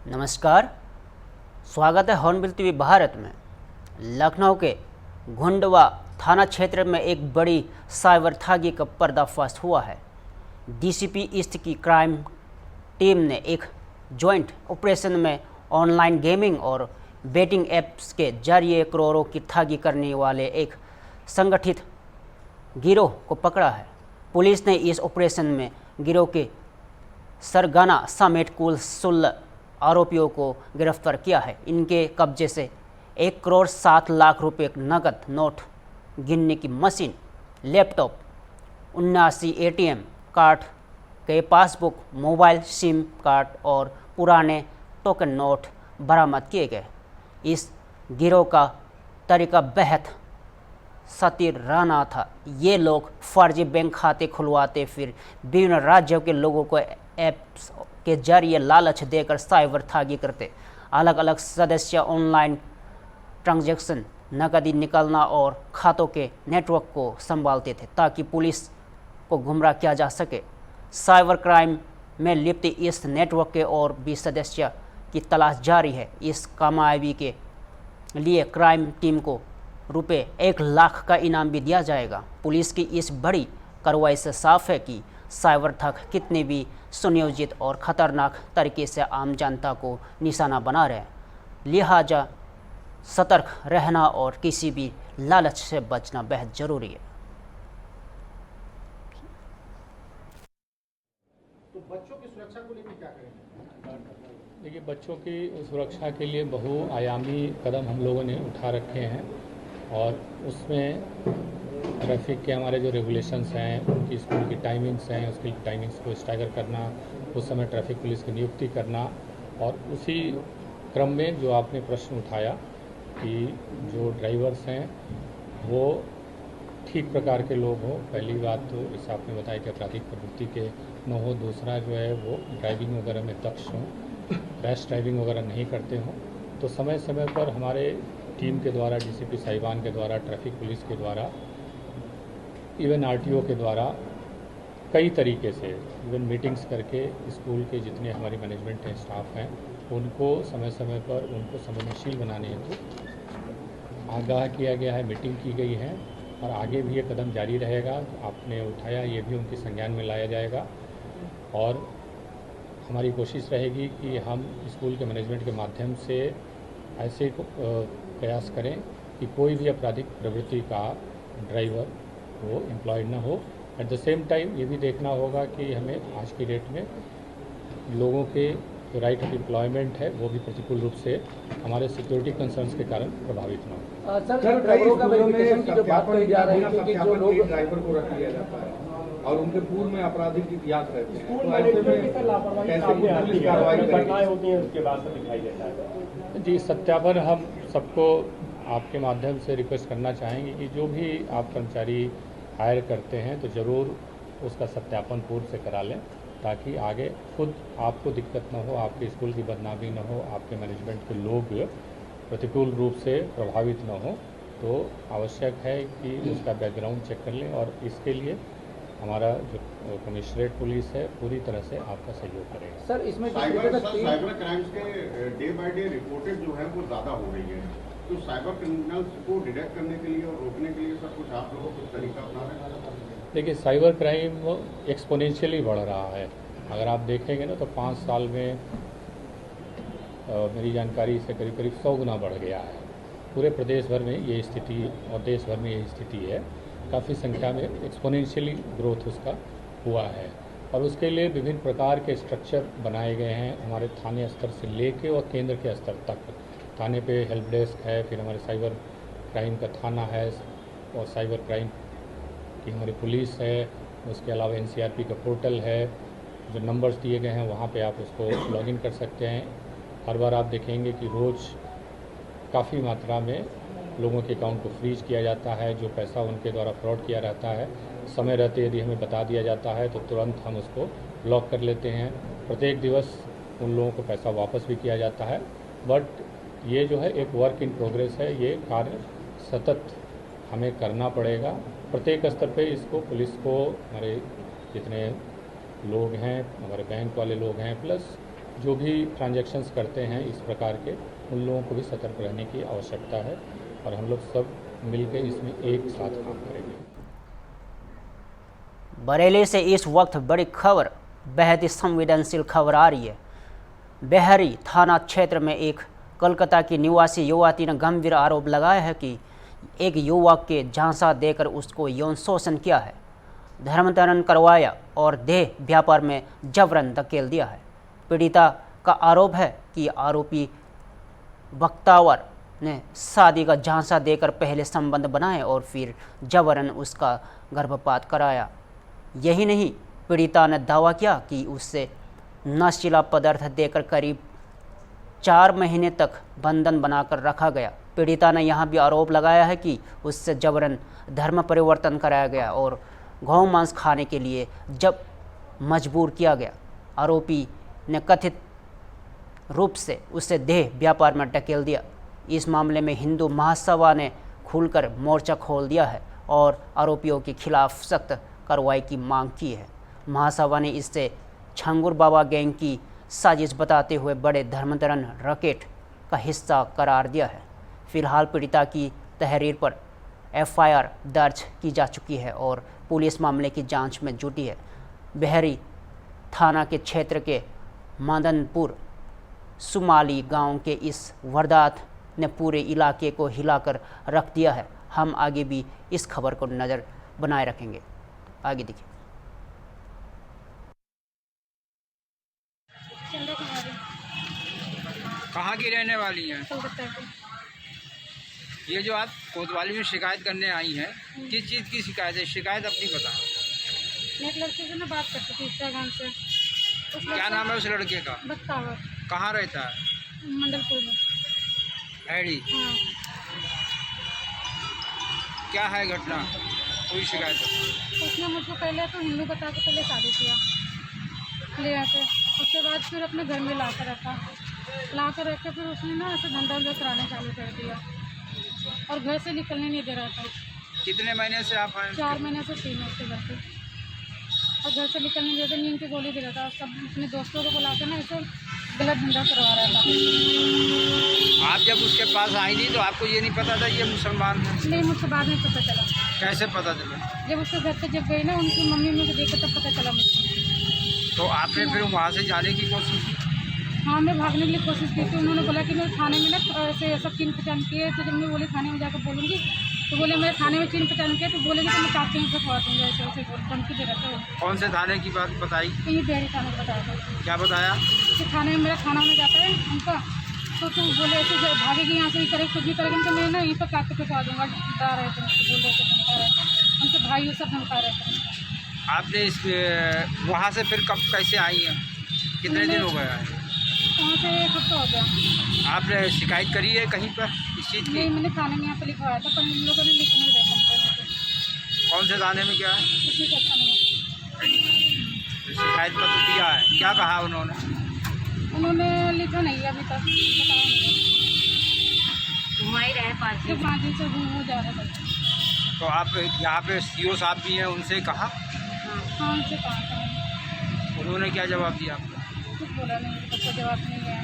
नमस्कार। स्वागत है हॉर्नबिल टीवी भारत में। लखनऊ के घुंडवा थाना क्षेत्र में एक बड़ी साइबर ठगी का पर्दाफाश हुआ है। डीसीपी ईस्ट की क्राइम टीम ने एक जॉइंट ऑपरेशन में ऑनलाइन गेमिंग और बेटिंग ऐप्स के जरिए करोड़ों की ठगी करने वाले एक संगठित गिरोह को पकड़ा है। पुलिस ने इस ऑपरेशन में गिरोह के सरगना समेत कुल 16 आरोपियों को गिरफ्तार किया है। इनके कब्जे से 1,07,00,000 रुपये नकद नोट गिनने की मशीन, लैपटॉप, 79 एटीएम कार्ड के पासबुक, मोबाइल सिम कार्ड और पुराने टोकन नोट बरामद किए गए। इस गिरोह का तरीका बेहद सतीराना था। ये लोग फर्जी बैंक खाते खुलवाते फिर विभिन्न राज्यों के लोगों को ऐप्स के जरिए लालच देकर साइबर ठगी करते। अलग अलग सदस्य ऑनलाइन ट्रांजैक्शन, नकदी निकालना और खातों के नेटवर्क को संभालते थे ताकि पुलिस को गुमराह किया जा सके। साइबर क्राइम में लिप्त इस नेटवर्क के और भी सदस्य की तलाश जारी है। इस कामयाबी के लिए क्राइम टीम को रुपये 1,00,000 का इनाम भी दिया जाएगा। पुलिस की इस बड़ी कार्रवाई से साफ है कि साइबर ठग कितने भी सुनियोजित और खतरनाक तरीके से आम जनता को निशाना बना रहे हैं। लिहाजा सतर्क रहना और किसी भी लालच से बचना बेहद ज़रूरी है। तो बच्चों की सुरक्षा को लेकर क्या करेंगे? देखिए, बच्चों की सुरक्षा के लिए बहुआयामी कदम हम लोगों ने उठा रखे हैं और उसमें ट्रैफिक के हमारे जो रेगुलेशंस हैं, उनकी स्कूल की टाइमिंग्स हैं, उसकी टाइमिंग्स को स्टैगर करना, उस समय ट्रैफिक पुलिस की नियुक्ति करना और उसी क्रम में जो आपने प्रश्न उठाया कि जो ड्राइवर्स हैं वो ठीक प्रकार के लोग हों। पहली बात तो इस आपने बताया कि आपराधिक प्रवृत्ति के न हो, दूसरा जो है वो ड्राइविंग वगैरह में दक्ष हों, रैश ड्राइविंग वगैरह नहीं करते हों। तो समय समय पर हमारे टीम के द्वारा, डीसीपी साहिबान के द्वारा, ट्रैफिक पुलिस के द्वारा, इवन आरटीओ के द्वारा कई तरीके से इवन मीटिंग्स करके स्कूल के जितने हमारी मैनेजमेंट हैं, स्टाफ हैं, उनको समय समय पर उनको संवेदनशील बनाने हेतु आगाह किया गया है, मीटिंग की गई है और आगे भी ये कदम जारी रहेगा। आपने उठाया, ये भी उनके संज्ञान में लाया जाएगा और हमारी कोशिश रहेगी कि हम स्कूल के मैनेजमेंट के माध्यम से ऐसे प्रयास करें कि कोई भी आपराधिक प्रवृत्ति का ड्राइवर वो एम्प्लॉयड ना हो। एट द सेम टाइम ये भी देखना होगा कि हमें आज की डेट में लोगों के जो राइट ऑफ एम्प्लॉयमेंट है वो भी प्रतिकूल रूप से हमारे सिक्योरिटी कंसर्न्स के कारण प्रभावित ना हो। सर, ड्राइवरों का वेरिफिकेशन की जो बात कही जा रही है कि जो लोग ड्राइवर को रख लिया जाता है और उनके पूर्व में आपराधिक इतिहास रहते हैं, तो ऐसे में कैसे पुलिस कार्रवाई होती है उसके बाद से दिखाई देता है? जी, सत्यापन हम सबको आपके माध्यम से रिक्वेस्ट करना चाहेंगे कि जो भी आप कर्मचारी हायर करते हैं तो ज़रूर उसका सत्यापन पूर्व से करा लें ताकि आगे खुद आपको दिक्कत ना हो, आपके स्कूल की बदनामी ना हो, आपके मैनेजमेंट के लोग प्रतिकूल रूप से प्रभावित ना हो। तो आवश्यक है कि उसका बैकग्राउंड चेक कर लें और इसके लिए हमारा जो कमिश्नरेट पुलिस है पूरी तरह से आपका सहयोग करेगा। सर, इसमें साइबर क्राइम्स के डे बाय डे रिपोर्टेड जो है वो ज़्यादा हो रही है, तो साइबर क्रिमिनल्स को डिटेक्ट करने के लिए और रोकने के लिए सब कुछ आप लोगों को तरीका अपना रहे हैं? देखिए, साइबर क्राइम एक्सपोनेंशियली बढ़ रहा है। अगर आप देखेंगे ना तो 5 साल में मेरी जानकारी से करीब करीब 100 गुना बढ़ गया है। पूरे प्रदेश भर में ये स्थिति और देश भर में ये स्थिति है। काफ़ी संख्या में एक्सपोनेंशियली ग्रोथ उसका हुआ है और उसके लिए विभिन्न प्रकार के स्ट्रक्चर बनाए गए हैं हमारे थाने स्तर से लेके और केंद्र के स्तर तक। थाने पे हेल्प डेस्क है, फिर हमारे साइबर क्राइम का थाना है और साइबर क्राइम की हमारी पुलिस है। उसके अलावा एनसीआरपी का पोर्टल है, जो नंबर्स दिए गए हैं वहाँ पे आप उसको लॉगिन कर सकते हैं। हर बार आप देखेंगे कि रोज़ काफ़ी मात्रा में लोगों के अकाउंट को फ्रीज किया जाता है। जो पैसा उनके द्वारा फ्रॉड किया रहता है, समय रहते यदि हमें बता दिया जाता है तो तुरंत हम उसको ब्लॉक कर लेते हैं। प्रत्येक दिवस उन लोगों को पैसा वापस भी किया जाता है। बट ये जो है एक वर्क इन प्रोग्रेस है, ये कार्य सतत हमें करना पड़ेगा। प्रत्येक स्तर पे इसको पुलिस को, हमारे जितने लोग हैं, हमारे बैंक वाले लोग हैं, प्लस जो भी ट्रांजैक्शंस करते हैं इस प्रकार के, उन लोगों को भी सतर्क रहने की आवश्यकता है और हम लोग सब मिलकर इसमें एक साथ काम करेंगे। बरेली से इस वक्त बड़ी खबर, बेहद ही संवेदनशील खबर आ रही है। बेहरी थाना क्षेत्र में एक कोलकाता की निवासी युवती ने गंभीर आरोप लगाया है कि एक युवक के झांसा देकर उसको यौन शोषण किया है, धर्मांतरण करवाया और देह व्यापार में जबरन धकेल दिया है। पीड़िता का आरोप है कि आरोपी बख्तावर ने शादी का झांसा देकर पहले संबंध बनाए और फिर जबरन उसका गर्भपात कराया। यही नहीं, पीड़िता ने दावा किया कि उससे नशीला पदार्थ देकर करीब 4 महीने तक बंधन बनाकर रखा गया। पीड़िता ने यहां भी आरोप लगाया है कि उससे जबरन धर्म परिवर्तन कराया गया और गौ मांस खाने के लिए जब मजबूर किया गया। आरोपी ने कथित रूप से उसे देह व्यापार में धकेल दिया। इस मामले में हिंदू महासभा ने खुलकर मोर्चा खोल दिया है और आरोपियों के खिलाफ सख्त कार्रवाई की मांग की है। महासभा ने इसे छांगुर बाबा गैंग की साजिश बताते हुए बड़े धर्मांतरण रैकेट का हिस्सा करार दिया है। फिलहाल पीड़िता की तहरीर पर एफआईआर दर्ज की जा चुकी है और पुलिस मामले की जांच में जुटी है। बेहरी थाना के क्षेत्र के मदनपुर सुमाली गांव के इस वारदात ने पूरे इलाके को हिलाकर रख दिया है। हम आगे भी इस खबर को नज़र बनाए रखेंगे। आगे देखिए। चंदा कुमारी, कहाँ की रहने वाली हैं? कलकत्ता की। ये जो आप कोतवाली में शिकायत करने आई हैं, किस चीज़ की शिकायत है? शिकायत अपनी बताओ। मैं एक लड़के से ना बात करती थी इंस्टाग्राम से। क्या नाम है उस लड़के का? बख्तावर, कहाँ रहता है? मंडलपुर में। हैडी। हाँ, क्या है घटना? कोई शिकायत है? उसने मुझको पहले तो हिंदू बता के पहले शादी किया, ले आके उसके बाद फिर अपने घर में ला कर रखा, फिर उसने ना ऐसे धंधा उंधा कराना चालू कर दिया और घर से निकलने नहीं दे रहा था। कितने महीने से आप हैं? 4 महीने से 3 उसके घर पे, और घर से निकलने नहीं देते, नींद की गोली दे रहा था। सब अपने दोस्तों को बुला के ना ऐसे गलत धंधा करवा रहा था। आप जब उसके पास आई थी तो आपको ये नहीं पता था ये मुसलमान है? नहीं, मुझको बाद में पता चला। कैसे पता चला? जब उसके घर पे जब गई ना, उनकी मम्मी मुझे देखा तब पता चला मुझको। तो आपने फिर वहाँ से जाने की कोशिश की? हाँ, मैं भागने के लिए कोशिश की थी। उन्होंने बोला कि मैं थाने में ना ऐसे सब चीन पहचान किए। तो जब मैं बोली थाने में जाकर बोलूँगी, तो बोले मैं थाने में चीन पहचान किया, तो बोलेगी तो मैं काफी से खवा दूँगा, ऐसे ऐसे धमकी दे रहा था। कौन से थाने की बात बताई? ये बेहरी थाने में बताया था क्या बताया? कि थाने में मेरा खाना में जाता है उनका, तो तुम बोले ऐसे भागेगी यहाँ से, ही करे कुछ भी करेगी तो मैं ना यहीं पर काट के खवा दूँगा। डरा रहे थे, बोल रहे थे, धमका रहे थे, उनके भाई वो सब धमका रहे थे। आपने इस वहाँ से फिर कब कैसे आई हैं? कितने दिन हो गए हैं? वहाँ से 1 हफ्ता हो गया। आपने शिकायत करी है कहीं पर इस चीज़ की? नहीं, मैंने थाने में यहाँ पे लिखवाया था, पर इन लोगों ने लिख नहीं दिया कंप्लेंट। कौन से थाने में? क्या है? किसी का अच्छा नहीं। शिकायत पत्र दिया है? क्या कहा उन्होंने? उन्होंने लिखा नहीं है अभी तक, बताया नहीं। जो 5 दिन से घूम जा रहा था। तो आप यहाँ पे सीओ साहब भी हैं, उनसे कहा? हाँ, उनसे कहा था। उन्होंने क्या जवाब दिया आपको? कुछ बोला नहीं, मेरे को जवाब नहीं है।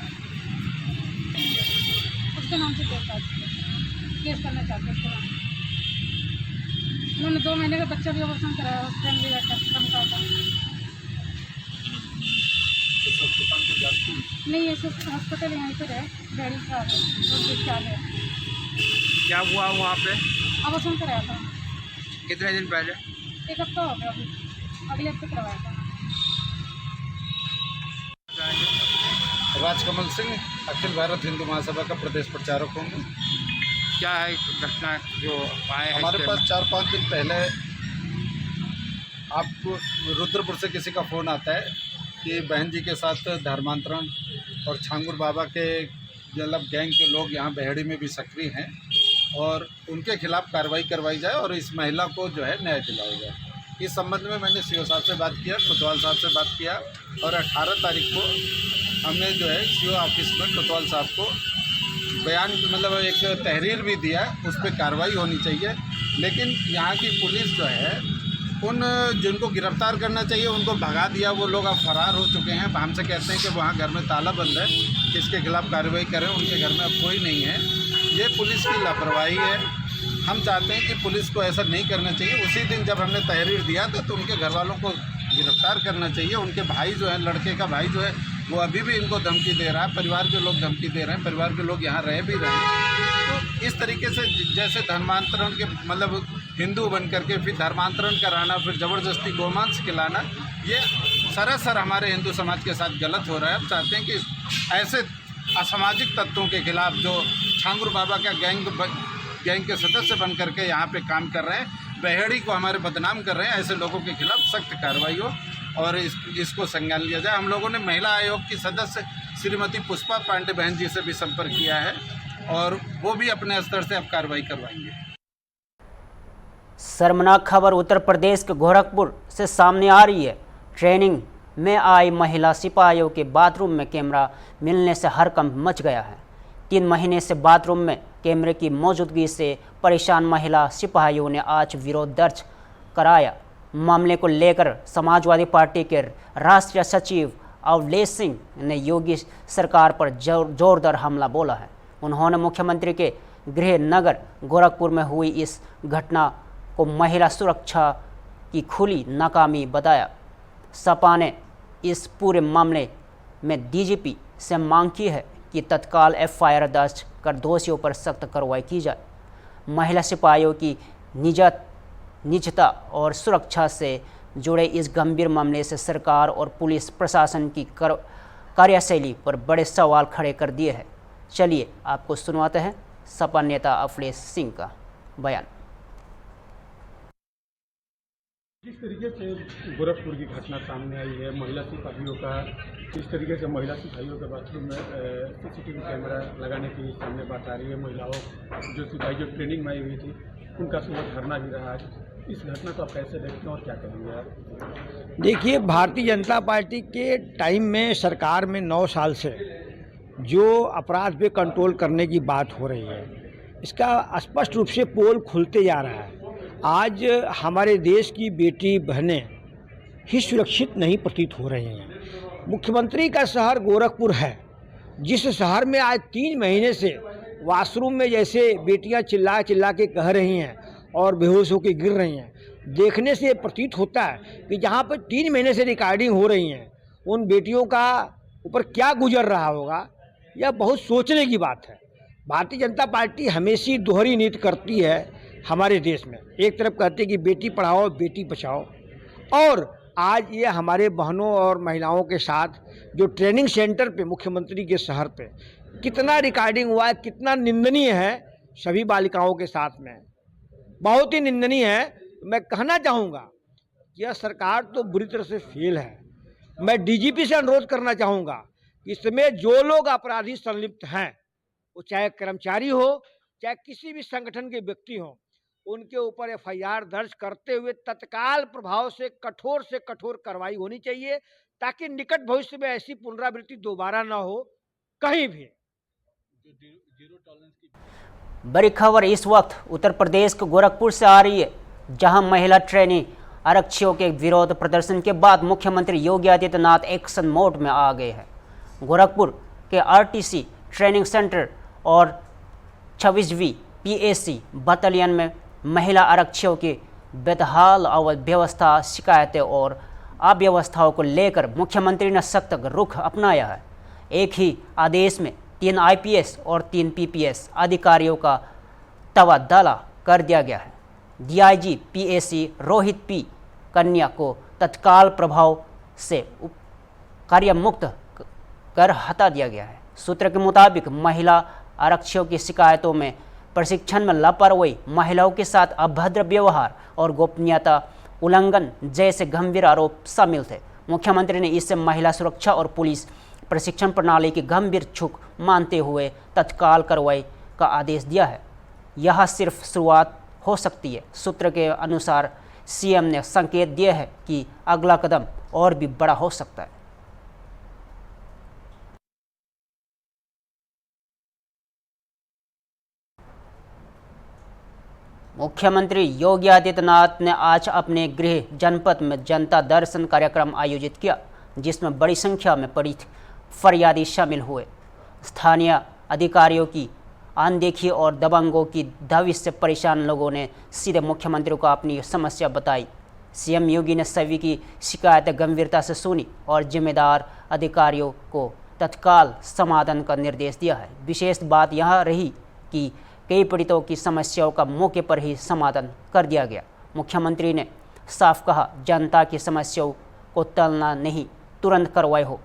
उसके नाम से केस करना चाहते उसके नाम। उन्होंने 2 महीने का बच्चा भी ऑपरेशन कराया, उस टाइम भी धमका था। नहीं, ये सब हॉस्पिटल यहीं पर है, बेहरी का है। क्या हुआ वहाँ पे? ऑपरेशन कराया था कितने दिन पहले? 1 हफ्ता हो गया, अभी अगले हफ्ते करवाया था। राजकमल सिंह, अखिल भारत हिंदू महासभा का प्रदेश प्रचारक हूँ। क्या है घटना जो आए हैं? हमारे पास 4-5 दिन पहले आपको रुद्रपुर से किसी का फ़ोन आता है कि बहन जी के साथ धर्मांतरण और छांगुर बाबा के मतलब गैंग के लोग यहाँ बेहड़ी में भी सक्रिय हैं और उनके खिलाफ कार्रवाई करवाई जाए और इस महिला को जो है न्याय दिलाया जाए। इस संबंध में मैंने सीओ साहब से बात किया, कोतवाल साहब से बात किया और 18 तारीख को हमने जो है सीओ ऑफिस में कोतवाल साहब को बयान मतलब एक तहरीर भी दिया, उस पर कार्रवाई होनी चाहिए। लेकिन यहाँ की पुलिस जो है उन जिनको गिरफ्तार करना चाहिए उनको भगा दिया, वो लोग अब फरार हो चुके हैं। हमसे कहते हैं कि वहाँ घर में ताला बंद है, किसके खिलाफ कार्रवाई करें, उनके घर में अब कोई नहीं है। ये पुलिस की लापरवाही है। हम चाहते हैं कि पुलिस को ऐसा नहीं करना चाहिए। उसी दिन जब हमने तहरीर दिया था तो उनके घर वालों को गिरफ्तार करना चाहिए। उनके भाई जो है, लड़के का भाई जो है, वो अभी भी इनको धमकी दे रहा है। परिवार के लोग धमकी दे रहे हैं, परिवार के लोग यहाँ रह भी रहे हैं। तो इस तरीके से जैसे धर्मांतरण के मतलब हिंदू बन करके फिर धर्मांतरण कराना, फिर ज़बरदस्ती गोमांस खिलाना, ये सरासर हमारे हिंदू समाज के साथ गलत हो रहा है। हम चाहते हैं कि ऐसे असामाजिक तत्वों के खिलाफ जो छांगुर बाबा का गैंग के सदस्य बन करके यहाँ पे काम कर रहे हैं, बहेड़ी को हमारे बदनाम कर रहे हैं, ऐसे लोगों के खिलाफ सख्त कार्रवाई हो और इसको संज्ञान लिया जाए। हम लोगों ने महिला आयोग की सदस्य श्रीमती पुष्पा पांडे बहन जी से भी संपर्क किया है और वो भी अपने स्तर से अब कार्रवाई करवाएंगे। शर्मनाक खबर उत्तर प्रदेश के गोरखपुर से सामने आ रही है। ट्रेनिंग में आई महिला सिपाहियों के बाथरूम में कैमरा मिलने से हड़कंप मच गया है। 3 महीने से बाथरूम में कैमरे की मौजूदगी से परेशान महिला सिपाहियों ने आज विरोध दर्ज कराया। मामले को लेकर समाजवादी पार्टी के राष्ट्रीय सचिव अवलेश सिंह ने योगी सरकार पर जोरदार हमला बोला है। उन्होंने मुख्यमंत्री के गृह नगर गोरखपुर में हुई इस घटना को महिला सुरक्षा की खुली नाकामी बताया। सपा ने इस पूरे मामले में डीजीपी से मांग की है कि तत्काल एफआईआर दर्ज कर दोषियों पर सख्त कार्रवाई की जाए। महिला सिपाहियों की निजता और सुरक्षा से जुड़े इस गंभीर मामले से सरकार और पुलिस प्रशासन की कार्यशैली पर बड़े सवाल खड़े कर दिए हैं। चलिए आपको सुनवाते हैं सपा नेता अवलेश सिंह का बयान। जिस तरीके से गोरखपुर की घटना सामने आई है, महिला सिपाहियों का जिस तरीके से महिला सिपाहियों के बाथरूम में सीसीटीवी कैमरा लगाने की सामने बात आ रही है। महिलाओं जो सिपाही जो ट्रेनिंग में आई हुई थी उनका सुबह धरना भी रहा है। इस घटना को आप कैसे देखते हैं और क्या कहेंगे आप? देखिए, भारतीय जनता पार्टी के टाइम में सरकार में 9 साल से जो अपराध पे कंट्रोल करने की बात हो रही है, इसका स्पष्ट रूप से पोल खुलते जा रहा है। आज हमारे देश की बेटी बहनें ही सुरक्षित नहीं प्रतीत हो रही हैं। मुख्यमंत्री का शहर गोरखपुर है, जिस शहर में आज 3 महीने से वॉशरूम में जैसे बेटियां चिल्ला चिल्ला के कह रही हैं और बेहोश होकर गिर रही हैं, देखने से प्रतीत होता है कि जहां पर 3 महीने से रिकॉर्डिंग हो रही हैं, उन बेटियों का ऊपर क्या गुजर रहा होगा, यह बहुत सोचने की बात है। भारतीय जनता पार्टी हमेशा दोहरी नीति करती है हमारे देश में। एक तरफ कहते हैं कि बेटी पढ़ाओ बेटी बचाओ, और आज ये हमारे बहनों और महिलाओं के साथ जो ट्रेनिंग सेंटर पे मुख्यमंत्री के शहर पे कितना रिकॉर्डिंग हुआ है, कितना निंदनीय है सभी बालिकाओं के साथ में, बहुत ही निंदनीय है। मैं कहना चाहूँगा कि यह सरकार तो बुरी तरह से फेल है। मैं डीजीपी से अनुरोध करना चाहूँगा कि इसमें जो लोग अपराधी संलिप्त हैं, वो चाहे कर्मचारी हो चाहे किसी भी संगठन के व्यक्ति हों, उनके ऊपर एफआईआर दर्ज करते हुए तत्काल प्रभाव से कठोर कार्रवाई होनी चाहिए, ताकि निकट भविष्य में ऐसी पुनरावृत्ति दोबारा ना हो कहीं भी। बड़ी खबर इस वक्त उत्तर प्रदेश के गोरखपुर से आ रही है, जहां महिला ट्रेनी आरक्षियों के विरोध प्रदर्शन के बाद मुख्यमंत्री योगी आदित्यनाथ एक्शन मोड में आ गए हैं। गोरखपुर के आरटीसी ट्रेनिंग सेंटर और 26वीं पीएसी बटालियन में महिला आरक्षियों की बेहाल व्यवस्था, शिकायतें और अव्यवस्थाओं को लेकर मुख्यमंत्री ने सख्त रुख अपनाया है। एक ही आदेश में 3 आईपीएस और 3 पीपीएस अधिकारियों का तबादला कर दिया गया है। डीआईजी पीएसी रोहित पी कन्या को तत्काल प्रभाव से कार्यमुक्त कर हटा दिया गया है। सूत्र के मुताबिक महिला आरक्षियों की शिकायतों में प्रशिक्षण में लापरवाही, महिलाओं के साथ अभद्र व्यवहार और गोपनीयता उल्लंघन जैसे गंभीर आरोप शामिल थे। मुख्यमंत्री ने इससे महिला सुरक्षा और पुलिस प्रशिक्षण प्रणाली की गंभीर चूक मानते हुए तत्काल कार्रवाई का आदेश दिया है। यह सिर्फ शुरुआत हो सकती है। सूत्र के अनुसार सीएम ने संकेत दिए हैं कि अगला कदम और भी बड़ा हो सकता है। मुख्यमंत्री योगी आदित्यनाथ ने आज अपने गृह जनपद में जनता दर्शन कार्यक्रम आयोजित किया, जिसमें बड़ी संख्या में फरियादी शामिल हुए। स्थानीय अधिकारियों की अनदेखी और दबंगों की दबिश से परेशान लोगों ने सीधे मुख्यमंत्री को अपनी समस्या बताई। सीएम योगी ने सभी की शिकायतें गंभीरता से सुनी और जिम्मेदार अधिकारियों को तत्काल समाधान का निर्देश दिया है। विशेष बात यह रही कि कई पीड़ितों की समस्याओं का मौके पर ही समाधान कर दिया गया। मुख्यमंत्री ने साफ कहा, जनता की समस्याओं को टलना नहीं, तुरंत कार्रवाई हो।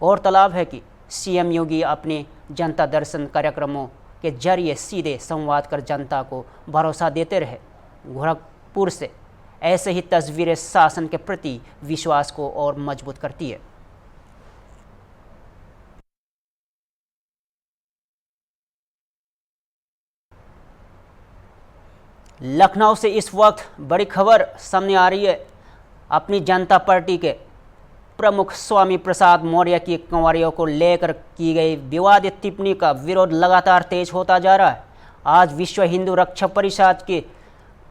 और तलाब है कि सीएम योगी अपने जनता दर्शन कार्यक्रमों के जरिए सीधे संवाद कर जनता को भरोसा देते रहे। गोरखपुर से ऐसे ही तस्वीरें शासन के प्रति विश्वास को और मजबूत करती है। लखनऊ से इस वक्त बड़ी खबर सामने आ रही है। अपनी जनता पार्टी के प्रमुख स्वामी प्रसाद मौर्य की कंवरियों को लेकर की गई विवादित टिप्पणी का विरोध लगातार तेज होता जा रहा है। आज विश्व हिंदू रक्षक परिषद के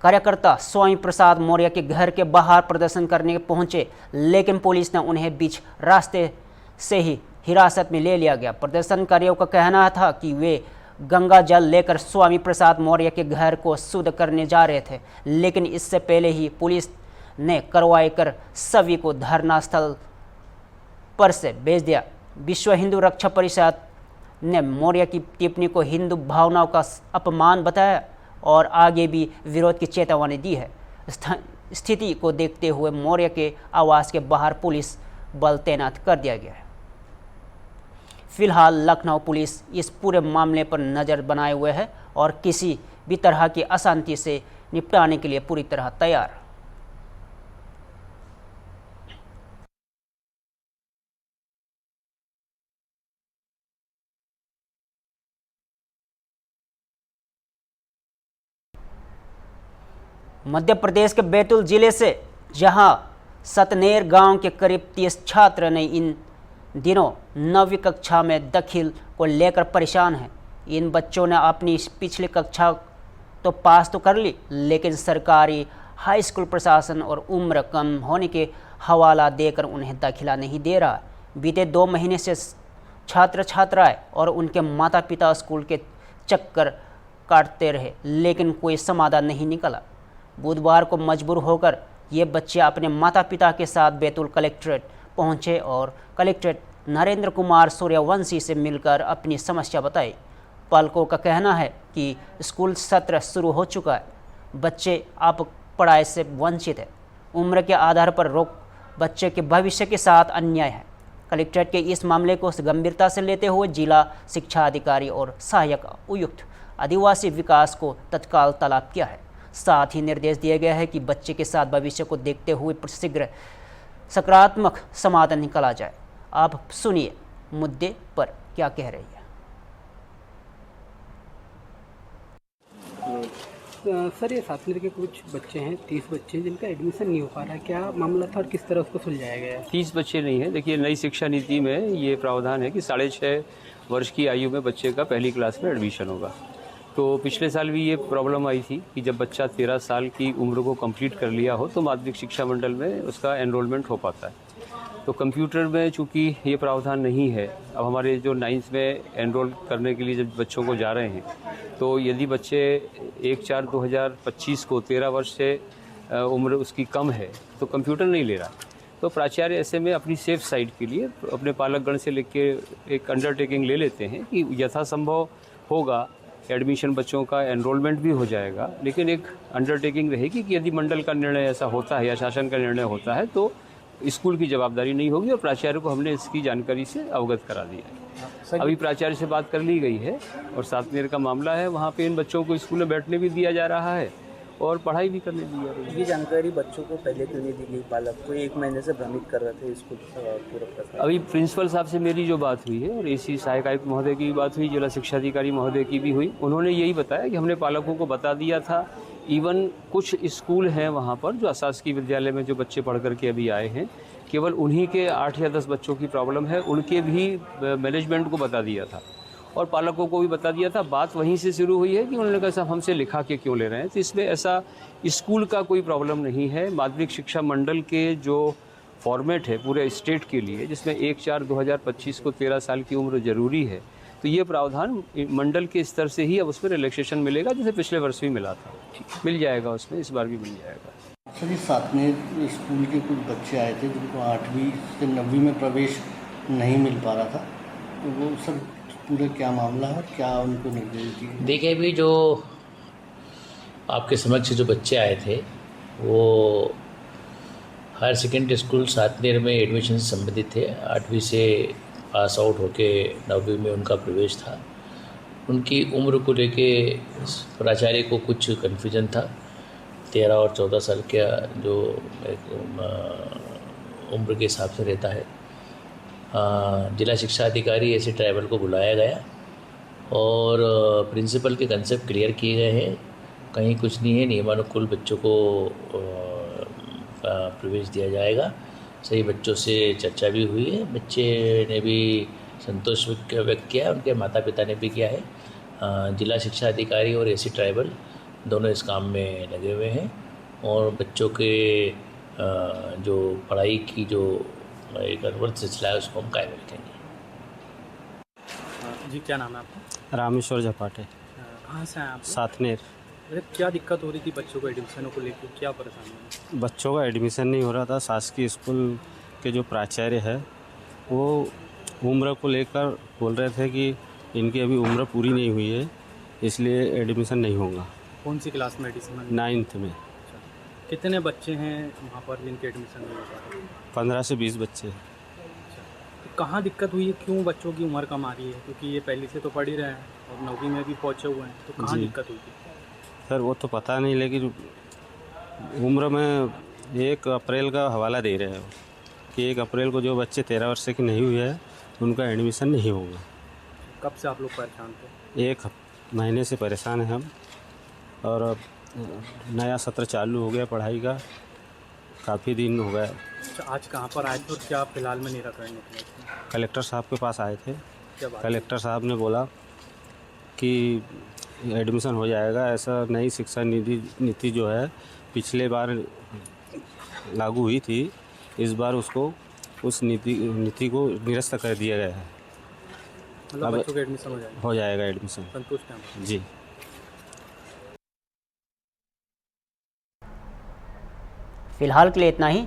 कार्यकर्ता स्वामी प्रसाद मौर्य के घर के बाहर प्रदर्शन करने पहुंचे, लेकिन पुलिस ने उन्हें बीच रास्ते से ही हिरासत में ले लिया गया। प्रदर्शनकारियों का कहना था कि वे गंगा जल लेकर स्वामी प्रसाद मौर्य के घर को शुद्ध करने जा रहे थे, लेकिन इससे पहले ही पुलिस ने कार्रवाई कर सभी को धरना स्थल पर से भेज दिया। विश्व हिंदू रक्षक परिषद ने मौर्य की टिप्पणी को हिंदू भावनाओं का अपमान बताया और आगे भी विरोध की चेतावनी दी है। स्थिति को देखते हुए मौर्य के आवास के बाहर पुलिस बल तैनात कर दिया गया है। फिलहाल लखनऊ पुलिस इस पूरे मामले पर नज़र बनाए हुए है और किसी भी तरह की अशांति से निपटाने के लिए पूरी तरह तैयार। मध्य प्रदेश के बैतूल जिले से जहां सतनेर गांव के करीब 30 छात्र ने इन दिनों 9वीं कक्षा में दाखिल को लेकर परेशान हैं। इन बच्चों ने अपनी पिछली कक्षा तो पास तो कर ली, लेकिन सरकारी हाई स्कूल प्रशासन और उम्र कम होने के हवाला देकर उन्हें दाखिला नहीं दे रहा। बीते 2 महीने से छात्र छात्राएं और उनके माता पिता स्कूल के चक्कर काटते रहे, लेकिन कोई समाधान नहीं निकला। बुधवार को मजबूर होकर ये बच्चे अपने माता पिता के साथ बैतूल कलेक्ट्रेट पहुंचे और कलेक्ट्रेट नरेंद्र कुमार सूर्यवंशी से मिलकर अपनी समस्या बताई। पालकों का कहना है कि स्कूल सत्र शुरू हो चुका है, बच्चे अब पढ़ाई से वंचित है। उम्र के आधार पर रोक बच्चे के भविष्य के साथ अन्याय है। कलेक्ट्रेट के इस मामले को गंभीरता से लेते हुए जिला शिक्षा अधिकारी और सहायक आयुक्त आदिवासी विकास को तत्काल तलब किया है। साथ ही निर्देश दिए गए हैं कि बच्चे के साथ भविष्य को देखते हुए शीघ्र सकारात्मक समाधान निकाला जाए। आप सुनिए मुद्दे पर क्या कह रही है। सर, ये सातनेर के कुछ बच्चे हैं, 30 बच्चे जिनका एडमिशन नहीं हो पा रहा है, क्या मामला था और किस तरह उसको सुलझाया गया है? 30 बच्चे नहीं है। देखिए, नई शिक्षा नीति में ये प्रावधान है कि 6.5 वर्ष की आयु में बच्चे का पहली क्लास में एडमिशन होगा। तो पिछले साल भी ये प्रॉब्लम आई थी कि जब बच्चा 13 साल की उम्र को कंप्लीट कर लिया हो तो माध्यमिक शिक्षा मंडल में उसका एनरोलमेंट हो पाता है। तो कंप्यूटर में चूँकि ये प्रावधान नहीं है, अब हमारे जो 9th में एनरोल करने के लिए जब बच्चों को जा रहे हैं, तो यदि बच्चे 1/4/2025 को 13 वर्ष से उम्र उसकी कम है तो कंप्यूटर नहीं ले रहा। तो प्राचार्य ऐसे में अपनी सेफ साइड के लिए अपने पालकगण से लेके एक अंडरटेकिंग ले लेते हैं कि यथासंभव होगा एडमिशन, बच्चों का एनरोलमेंट भी हो जाएगा, लेकिन एक अंडरटेकिंग रहेगी कि यदि मंडल का निर्णय ऐसा होता है या शासन का निर्णय होता है तो स्कूल की जवाबदारी नहीं होगी। और प्राचार्य को हमने इसकी जानकारी से अवगत करा दिया है। अभी प्राचार्य से बात कर ली गई है और सातनेर का मामला है, वहाँ पे इन बच्चों को स्कूल में बैठने भी दिया जा रहा है और पढ़ाई भी करने दी जा रही है। ये जानकारी बच्चों को पहले क्यों नहीं दी गई? पालक को 1 महीने से भ्रमित कर रहे थे स्कूल पूरा। अभी प्रिंसिपल साहब से मेरी जो बात हुई है और एसी सहायक आयुक्त महोदय की बात हुई, जिला शिक्षा अधिकारी महोदय की भी हुई, उन्होंने यही बताया कि हमने पालकों को बता दिया था। इवन कुछ स्कूल हैं वहाँ पर जो अशासकीय विद्यालय में जो बच्चे पढ़ करके अभी आए हैं, केवल उन्हीं के 8 या 10 बच्चों की प्रॉब्लम है, उनके भी मैनेजमेंट को बता दिया था और पालकों को भी बता दिया था। बात वहीं से शुरू हुई है कि उन्होंने कहा साहब हमसे लिखा के क्यों ले रहे हैं। तो इसमें ऐसा स्कूल का कोई प्रॉब्लम नहीं है। माध्यमिक शिक्षा मंडल के जो फॉर्मेट है पूरे स्टेट के लिए, जिसमें 1/4/2025 को 13 साल की उम्र ज़रूरी है, तो ये प्रावधान मंडल के स्तर से ही अब उसमें रिलैक्सेशन मिलेगा, जैसे पिछले वर्ष भी मिला था। मिल जाएगा उसमें, इस बार भी मिल जाएगा। सर, ये सातनेर स्कूल के कुछ बच्चे आए थे जिनको 8वीं से 9वीं में प्रवेश नहीं मिल पा रहा था, तो वो सर पूरा क्या मामला है, क्या उनको निर्देश दिए? देखिए, अभी जो आपके समक्ष जो बच्चे आए थे वो हायर सेकेंडरी स्कूल सातनेर में एडमिशन से संबंधित थे। 8वीं से पास आउट होके 9वीं में उनका प्रवेश था। उनकी उम्र को लेके प्राचार्य को कुछ कन्फ्यूजन था। 13 और 14 साल का जो उम्र के हिसाब से रहता है। जिला शिक्षा अधिकारी ऐसे ट्राइबल को बुलाया गया और प्रिंसिपल के कंसेप्ट क्लियर किए गए हैं। कहीं कुछ नहीं है, नियमानुकूल बच्चों को प्रवेश दिया जाएगा। सही बच्चों से चर्चा भी हुई है, बच्चे ने भी संतोष व्यक्त किया है, उनके माता पिता ने भी किया है। जिला शिक्षा अधिकारी और एसी ट्राइबल दोनों इस काम में लगे हुए हैं और बच्चों के जो पढ़ाई की जो एक अनवरत सिलसिला है उसको हम कायम रखेंगे। जी, क्या नाम है आपका? रामेश्वर झपाटे। कहाँ से हैं आप? सातनेर। क्या दिक्कत हो रही थी बच्चों को एडमिशनों को लेकर, क्या परेशानी है? बच्चों का एडमिशन नहीं हो रहा था। शासकीय स्कूल के जो प्राचार्य है वो उम्र को लेकर बोल रहे थे कि इनकी अभी उम्र पूरी नहीं हुई है, इसलिए एडमिशन नहीं होगा। कौन सी क्लास में एडमिशन? 9th में। कितने बच्चे हैं वहाँ पर जिनके एडमिशन नहीं हो पा रहे? 15 से 20 बच्चे। तो कहाँ दिक्कत हुई है, क्यों बच्चों की उम्र कम आ रही है? क्योंकि ये पहले से तो पढ़ ही रहे हैं और 9वीं में भी पहुँचे हुए हैं, तो कहाँ दिक्कत हुई थी? सर वो तो पता नहीं, लेकिन उम्र में 1 अप्रैल का हवाला दे रहे हैं कि 1 अप्रैल को जो बच्चे 13 वर्ष की नहीं हुए हैं उनका एडमिशन नहीं होगा। कब से आप लोग परेशान थे? 1 महीने से परेशान हैं हम, और नया सत्र चालू हो गया पढ़ाई का, काफ़ी दिन हो गए। अच्छा, आज कहाँ पर आए थे और क्या फिलहाल में निराकरण निकले? कलेक्टर साहब के पास आए थे। क्या बात? कलेक्टर साहब ने बोला कि एडमिशन हो जाएगा। ऐसा नई शिक्षा नीति जो है पिछले बार लागू हुई थी, इस बार उसको उस नीति को निरस्त कर दिया गया है। मतलब बच्चों का एडमिशन हो जाएगा? हो जाएगा एडमिशन। संतुष्ट हैं? जी। फिलहाल के लिए इतना ही।